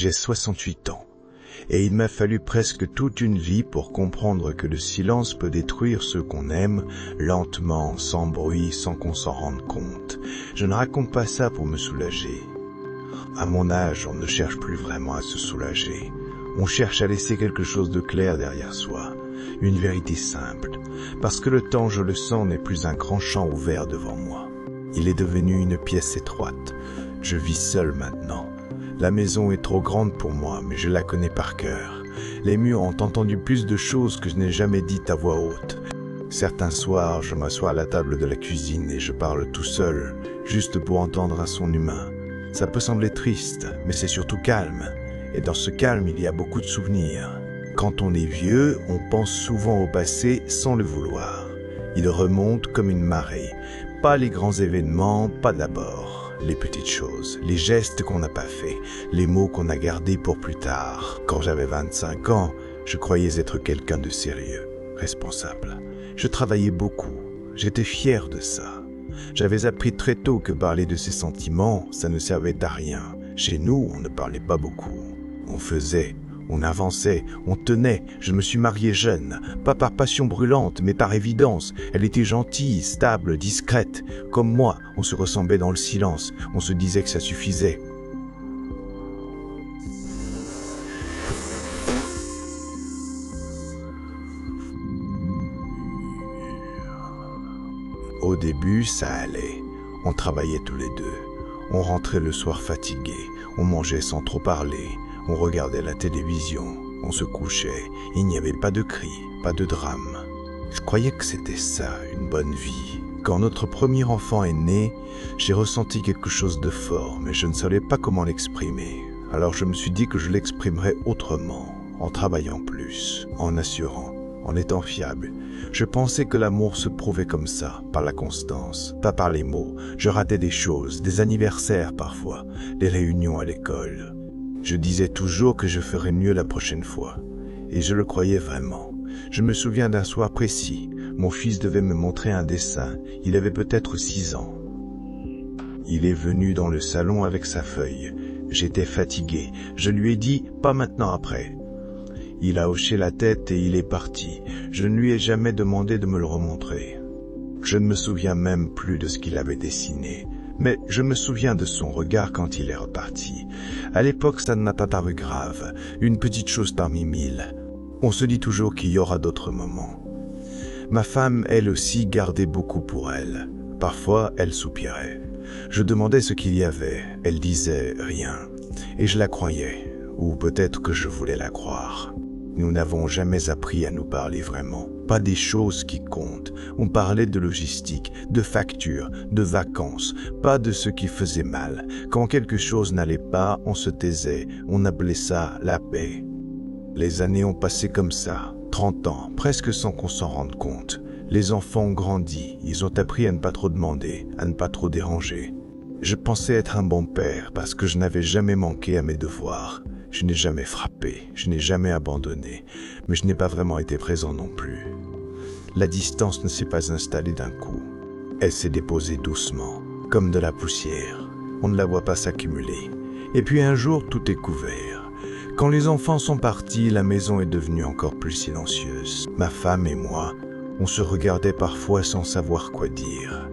J'ai 68 ans, et il m'a fallu presque toute une vie pour comprendre que le silence peut détruire ceux qu'on aime, lentement, sans bruit, sans qu'on s'en rende compte. Je ne raconte pas ça pour me soulager. À mon âge, on ne cherche plus vraiment à se soulager. On cherche à laisser quelque chose de clair derrière soi, une vérité simple, parce que le temps, je le sens, n'est plus un grand champ ouvert devant moi. Il est devenu une pièce étroite. Je vis seul maintenant. La maison est trop grande pour moi, mais je la connais par cœur. Les murs ont entendu plus de choses que je n'ai jamais dites à voix haute. Certains soirs, je m'assois à la table de la cuisine et je parle tout seul, juste pour entendre un son humain. Ça peut sembler triste, mais c'est surtout calme. Et dans ce calme, il y a beaucoup de souvenirs. Quand on est vieux, on pense souvent au passé sans le vouloir. Il remonte comme une marée. Pas les grands événements, pas d'abord. Les petites choses, les gestes qu'on n'a pas faits, les mots qu'on a gardés pour plus tard. Quand j'avais 25 ans, je croyais être quelqu'un de sérieux, responsable. Je travaillais beaucoup. J'étais fier de ça. J'avais appris très tôt que parler de ses sentiments, ça ne servait à rien. Chez nous, on ne parlait pas beaucoup. On faisait, on avançait, on tenait. Je me suis marié jeune, pas par passion brûlante, mais par évidence. Elle était gentille, stable, discrète. Comme moi, on se ressemblait dans le silence. On se disait que ça suffisait. Au début, ça allait. On travaillait tous les deux. On rentrait le soir fatigué. On mangeait sans trop parler. On regardait la télévision. On se couchait. Il n'y avait pas de cris, pas de drame. Je croyais que c'était ça, une bonne vie. Quand notre premier enfant est né, j'ai ressenti quelque chose de fort, mais je ne savais pas comment l'exprimer. Alors je me suis dit que je l'exprimerais autrement, en travaillant plus, en assurant, en étant fiable. Je pensais que l'amour se prouvait comme ça, par la constance, pas par les mots. Je ratais des choses, des anniversaires parfois, des réunions à l'école. Je disais toujours que je ferais mieux la prochaine fois. Et je le croyais vraiment. Je me souviens d'un soir précis. Mon fils devait me montrer un dessin. Il avait peut-être 6 ans. Il est venu dans le salon avec sa feuille. J'étais fatigué. Je lui ai dit « pas maintenant après ». Il a hoché la tête et il est parti. Je ne lui ai jamais demandé de me le remontrer. Je ne me souviens même plus de ce qu'il avait dessiné, mais je me souviens de son regard quand il est reparti. À l'époque, ça ne m'a pas paru grave, une petite chose parmi 1000. On se dit toujours qu'il y aura d'autres moments. Ma femme, elle aussi, gardait beaucoup pour elle. Parfois, elle soupirait. Je demandais ce qu'il y avait. Elle disait rien. Et je la croyais, ou peut-être que je voulais la croire. Nous n'avons jamais appris à nous parler vraiment. Pas des choses qui comptent. On parlait de logistique, de factures, de vacances, pas de ce qui faisait mal. Quand quelque chose n'allait pas, on se taisait. On appelait ça la paix. Les années ont passé comme ça, 30 ans, presque sans qu'on s'en rende compte. Les enfants ont grandi, ils ont appris à ne pas trop demander, à ne pas trop déranger. Je pensais être un bon père parce que je n'avais jamais manqué à mes devoirs. Je n'ai jamais frappé, je n'ai jamais abandonné, mais je n'ai pas vraiment été présent non plus. La distance ne s'est pas installée d'un coup. Elle s'est déposée doucement, comme de la poussière. On ne la voit pas s'accumuler. Et puis un jour, tout est couvert. Quand les enfants sont partis, la maison est devenue encore plus silencieuse. Ma femme et moi, on se regardait parfois sans savoir quoi dire.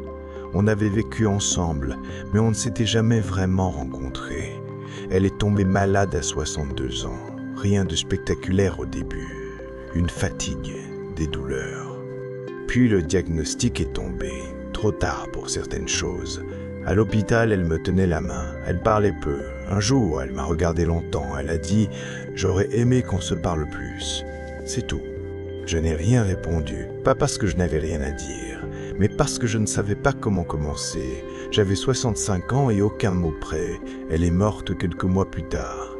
On avait vécu ensemble, mais on ne s'était jamais vraiment rencontrés. Elle est tombée malade à 62 ans. Rien de spectaculaire au début. Une fatigue, des douleurs. Puis le diagnostic est tombé, trop tard pour certaines choses. À l'hôpital, elle me tenait la main, elle parlait peu. Un jour, elle m'a regardé longtemps, elle a dit « J'aurais aimé qu'on se parle plus ». C'est tout. Je n'ai rien répondu, pas parce que je n'avais rien à dire, mais parce que je ne savais pas comment commencer. J'avais 65 ans et aucun mot près. Elle est morte quelques mois plus tard.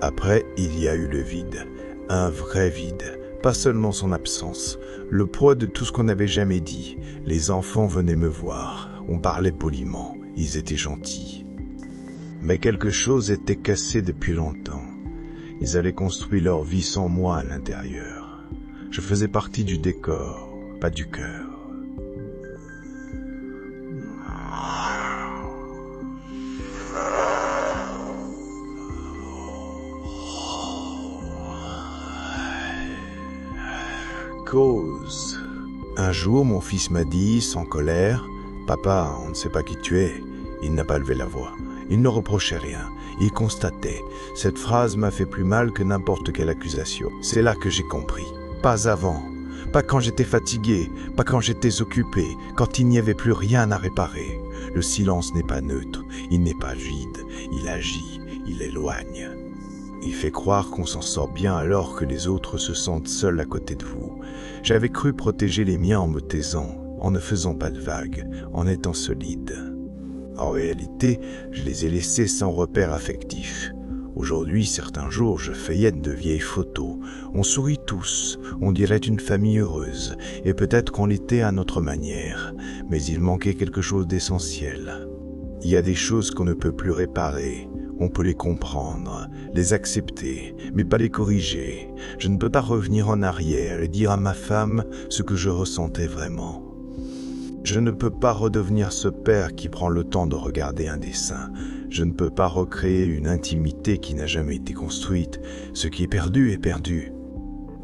Après, il y a eu le vide. Un vrai vide. Pas seulement son absence. Le poids de tout ce qu'on n'avait jamais dit. Les enfants venaient me voir. On parlait poliment. Ils étaient gentils. Mais quelque chose était cassé depuis longtemps. Ils avaient construit leur vie sans moi à l'intérieur. Je faisais partie du décor, pas du cœur. cause. Un jour, mon fils m'a dit, sans colère, « Papa, on ne sait pas qui tu es. » Il n'a pas levé la voix. Il ne reprochait rien. Il constatait. Cette phrase m'a fait plus mal que n'importe quelle accusation. C'est là que j'ai compris. Pas avant. Pas quand j'étais fatigué. Pas quand j'étais occupé. Quand il n'y avait plus rien à réparer. Le silence n'est pas neutre. Il n'est pas vide. Il agit. Il éloigne. Il fait croire qu'on s'en sort bien alors que les autres se sentent seuls à côté de vous. J'avais cru protéger les miens en me taisant, en ne faisant pas de vagues, en étant solide. En réalité, je les ai laissés sans repère affectif. Aujourd'hui, certains jours, je feuillette de vieilles photos. On sourit tous, on dirait une famille heureuse, et peut-être qu'on l'était à notre manière, mais il manquait quelque chose d'essentiel. Il y a des choses qu'on ne peut plus réparer. On peut les comprendre, les accepter, mais pas les corriger. Je ne peux pas revenir en arrière et dire à ma femme ce que je ressentais vraiment. Je ne peux pas redevenir ce père qui prend le temps de regarder un dessin. Je ne peux pas recréer une intimité qui n'a jamais été construite. Ce qui est perdu est perdu.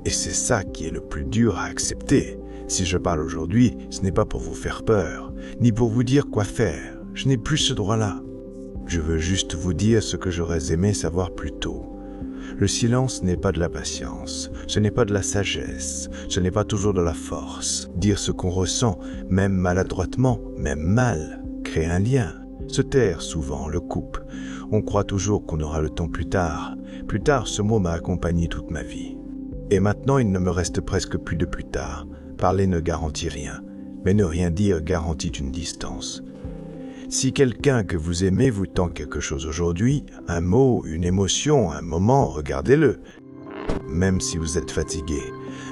Et c'est ça qui est le plus dur à accepter. Si je parle aujourd'hui, ce n'est pas pour vous faire peur, ni pour vous dire quoi faire. Je n'ai plus ce droit-là. Je veux juste vous dire ce que j'aurais aimé savoir plus tôt. Le silence n'est pas de la patience, ce n'est pas de la sagesse, ce n'est pas toujours de la force. Dire ce qu'on ressent, même maladroitement, même mal, crée un lien. Se taire souvent le coupe. On croit toujours qu'on aura le temps plus tard. Plus tard, ce mot m'a accompagné toute ma vie. Et maintenant, il ne me reste presque plus de plus tard. Parler ne garantit rien, mais ne rien dire garantit une distance. Si quelqu'un que vous aimez vous tend quelque chose aujourd'hui, un mot, une émotion, un moment, regardez-le. Même si vous êtes fatigué,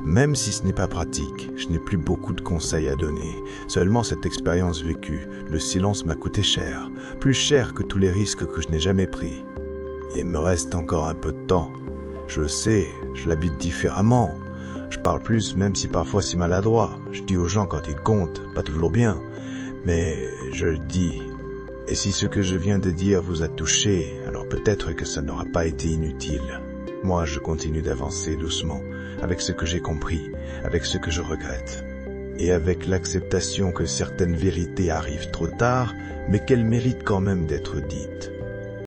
même si ce n'est pas pratique, je n'ai plus beaucoup de conseils à donner. Seulement cette expérience vécue, le silence m'a coûté cher, plus cher que tous les risques que je n'ai jamais pris. Il me reste encore un peu de temps. Je le sais, je l'habite différemment. Je parle plus même si parfois c'est maladroit. Je dis aux gens quand ils comptent, pas toujours bien. Mais je le dis, et si ce que je viens de dire vous a touché, alors peut-être que ça n'aura pas été inutile. Moi, je continue d'avancer doucement, avec ce que j'ai compris, avec ce que je regrette, et avec l'acceptation que certaines vérités arrivent trop tard, mais qu'elles méritent quand même d'être dites.